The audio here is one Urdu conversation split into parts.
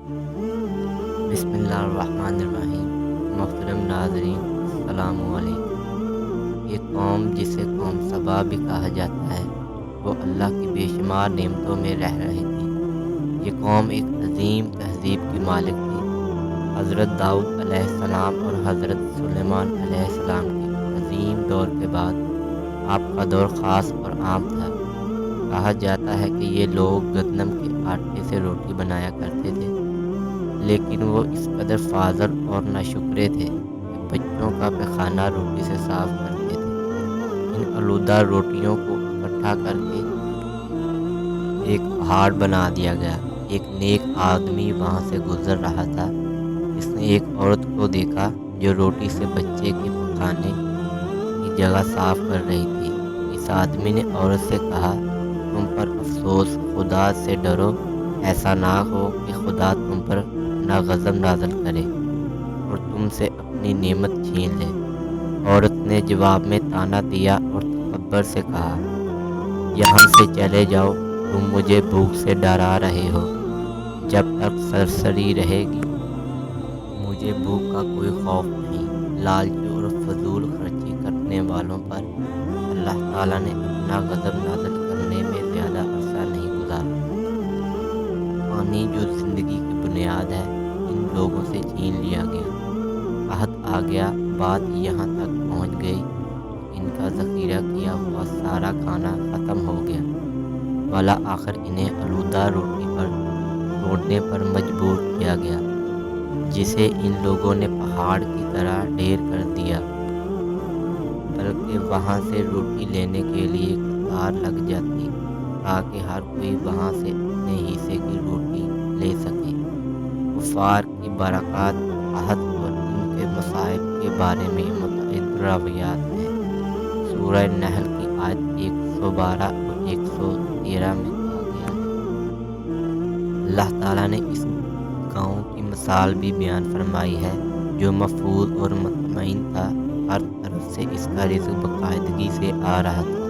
بسم اللہ الرحمن الرحیم۔ محترم ناظرین، السلام علیکم۔ یہ قوم جسے قوم سبا بھی کہا جاتا ہے، وہ اللہ کی بے شمار نعمتوں میں رہ رہی تھی۔ یہ قوم ایک عظیم تہذیب کی مالک تھی۔ حضرت داؤد علیہ السلام اور حضرت سلیمان علیہ السلام کے عظیم دور کے بعد آپ کا دور خاص اور عام تھا۔ کہا جاتا ہے کہ یہ لوگ گندم کے آٹے سے روٹی بنایا کرتے تھے، لیکن وہ اس قدر فاضل اور ناشکرے تھے کہ بچوں کا پیخانہ روٹی سے صاف کرتے تھے۔ ان آلودہ روٹیوں کو اکٹھا کر کے ایک پہاڑ بنا دیا گیا۔ ایک نیک آدمی وہاں سے گزر رہا تھا۔ اس نے ایک عورت کو دیکھا جو روٹی سے بچے کے پخانے کی جگہ صاف کر رہی تھی۔ اس آدمی نے عورت سے کہا، تم پر افسوس، خدا سے ڈرو، ایسا نہ ہو کہ خدا تم پر اپنا غضب نازل کرے اور تم سے اپنی نعمت چھین لے۔ عورت نے جواب میں طعنہ دیا اور تکبر سے کہا، یہاں سے چلے جاؤ، تم مجھے بھوک سے ڈرا رہے ہو۔ جب تک سرسری رہے گی مجھے بھوک کا کوئی خوف نہیں۔ لالچی اور فضول خرچی کرنے والوں پر اللہ تعالیٰ نے اپنا غضب نازل کرنے میں زیادہ عرصہ نہیں گزارا۔ پانی جو زندگی کی بنیاد ہے، ان لوگوں سے چھین لیا گیا۔ قحط آ گیا۔ بات یہاں تک پہنچ گئی کہ ان کا ذخیرہ کیا ہوا سارا کھانا ختم ہو گیا۔ بالآخر انہیں آلودہ روٹی پر توڑنے پر مجبور کیا گیا، جسے ان لوگوں نے پہاڑ کی طرح ڈھیر کر دیا، بلکہ وہاں سے روٹی لینے کے لیے قطار لگ جاتی تاکہ ہر کوئی وہاں سے اپنے حصے کی روٹی لے سکے۔ کفار کی برکات، قحط اور ان کے مصائب کے بارے میں متعدد روایات ہیں۔ سورہ نحل کی آیت 112 اور 113 میں کہا گیا ہے، اللہ تعالیٰ نے اس گاؤں کی مثال بھی بیان فرمائی ہے جو محفوظ اور مطمئن تھا۔ ہر طرف سے اس کا رزق باقاعدگی سے آ رہا تھا،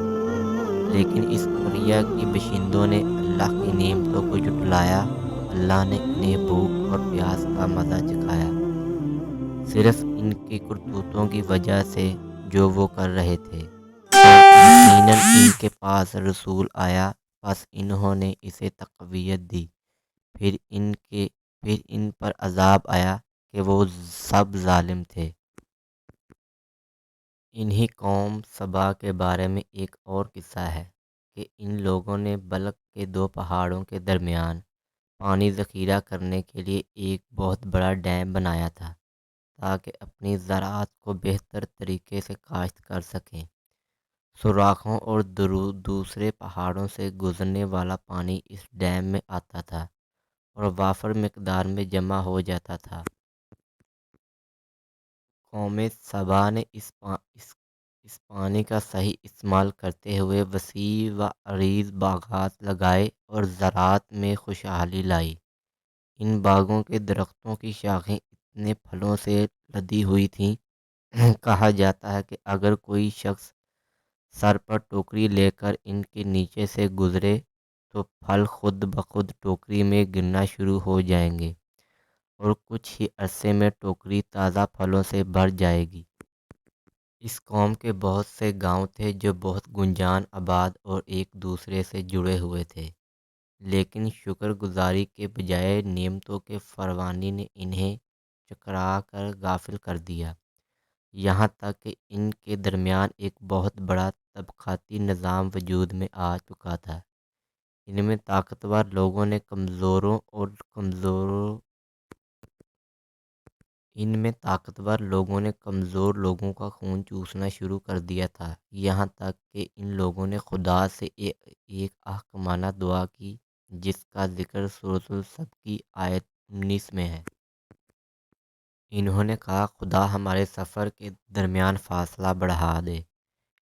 لیکن اس قریہ کی باشندوں نے اللہ کی نعمتوں کو جھٹلایا۔ اللہ نے انہیں بھوک اور پیاس کا مزہ چکھایا، صرف ان کی کرتوتوں کی وجہ سے جو وہ کر رہے تھے۔ یقیناً ان کے پاس رسول آیا، بس انہوں نے اسے تقویت دی۔ پھر ان پر عذاب آیا کہ وہ سب ظالم تھے۔ انہی قوم سبا کے بارے میں ایک اور قصہ ہے کہ ان لوگوں نے بلق کے دو پہاڑوں کے درمیان پانی ذخیرہ کرنے کے لیے ایک بہت بڑا ڈیم بنایا تھا تاکہ اپنی زراعت کو بہتر طریقے سے کاشت کر سکیں۔ سوراخوں اور دوسرے پہاڑوں سے گزرنے والا پانی اس ڈیم میں آتا تھا اور وافر مقدار میں جمع ہو جاتا تھا۔ قوم سبا نے اس پانی کا صحیح استعمال کرتے ہوئے وسیع و عریض باغات لگائے اور زراعت میں خوشحالی لائی۔ ان باغوں کے درختوں کی شاخیں اتنے پھلوں سے لدی ہوئی تھیں، کہا جاتا ہے کہ اگر کوئی شخص سر پر ٹوکری لے کر ان کے نیچے سے گزرے تو پھل خود بخود ٹوکری میں گرنا شروع ہو جائیں گے اور کچھ ہی عرصے میں ٹوکری تازہ پھلوں سے بھر جائے گی۔ اس قوم کے بہت سے گاؤں تھے جو بہت گنجان آباد اور ایک دوسرے سے جڑے ہوئے تھے، لیکن شکر گزاری کے بجائے نعمتوں کے فراوانی نے انہیں چکرا کر غافل کر دیا، یہاں تک کہ ان کے درمیان ایک بہت بڑا طبقاتی نظام وجود میں آ چکا تھا۔ ان میں طاقتور لوگوں نے کمزور لوگوں کا خون چوسنا شروع کر دیا تھا، یہاں تک کہ ان لوگوں نے خدا سے ایک احمقانہ دعا کی جس کا ذکر سورۃ الصف کی آیت 19 میں ہے۔ انہوں نے کہا، خدا ہمارے سفر کے درمیان فاصلہ بڑھا دے۔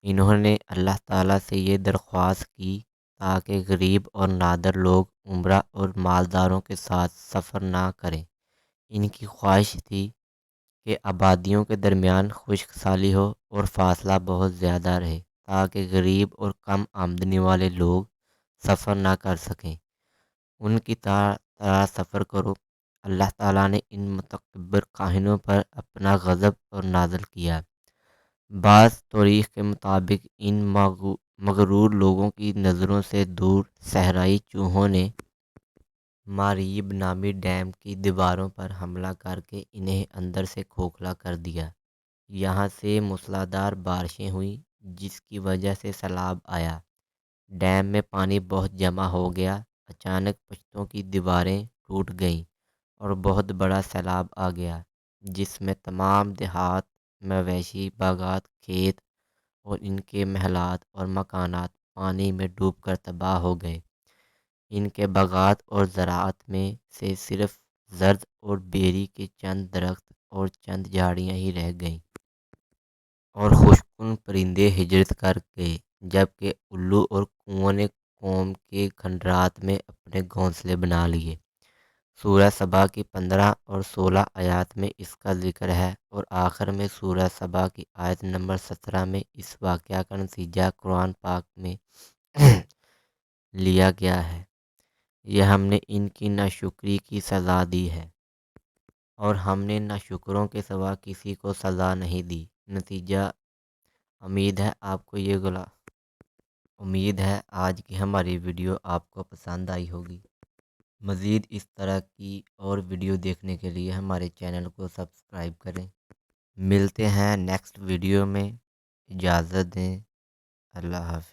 انہوں نے اللہ تعالیٰ سے یہ درخواست کی تاکہ غریب اور نادر لوگ عمرہ اور مالداروں کے ساتھ سفر نہ کریں۔ ان کی خواہش تھی کہ آبادیوں کے درمیان خشک سالی ہو اور فاصلہ بہت زیادہ رہے تاکہ غریب اور کم آمدنی والے لوگ سفر نہ کر سکیں۔ ان کی طرح سفر کرو، اللہ تعالیٰ نے ان متکبر کاہنوں پر اپنا غضب اور نازل کیا۔ بعض تاریخ کے مطابق ان مغرور لوگوں کی نظروں سے دور صحرائی چوہوں نے ماریب نامی ڈیم کی دیواروں پر حملہ کر کے انہیں اندر سے کھوکھلا کر دیا۔ یہاں سے موسلادھار بارشیں ہوئیں جس کی وجہ سے سیلاب آیا۔ ڈیم میں پانی بہت جمع ہو گیا۔ اچانک پشتوں کی دیواریں ٹوٹ گئیں اور بہت بڑا سیلاب آ گیا جس میں تمام دیہات، مویشی، باغات، کھیت اور ان کے محلات اور مکانات پانی میں ڈوب کر تباہ ہو گئے۔ ان کے باغات اور زراعت میں سے صرف زرد اور بیری کے چند درخت اور چند جھاڑیاں ہی رہ گئیں اور خوشکن پرندے ہجرت کر گئے، جبکہ الو اور کوؤں نے قوم کے کھنڈرات میں اپنے گھونسلے بنا لیے۔ سورہ سبا کی 15 اور 16 آیات میں اس کا ذکر ہے اور آخر میں سورہ سبا کی آیت نمبر 17 میں اس واقعہ کا نتیجہ قرآن پاک میں لیا گیا ہے۔ یہ ہم نے ان کی ناشکری کی سزا دی ہے اور ہم نے ناشکروں کے سوا کسی کو سزا نہیں دی۔ نتیجہ امید ہے آج کی ہماری ویڈیو آپ کو پسند آئی ہوگی۔ مزید اس طرح کی اور ویڈیو دیکھنے کے لیے ہمارے چینل کو سبسکرائب کریں۔ ملتے ہیں نیکسٹ ویڈیو میں، اجازت دیں، اللہ حافظ۔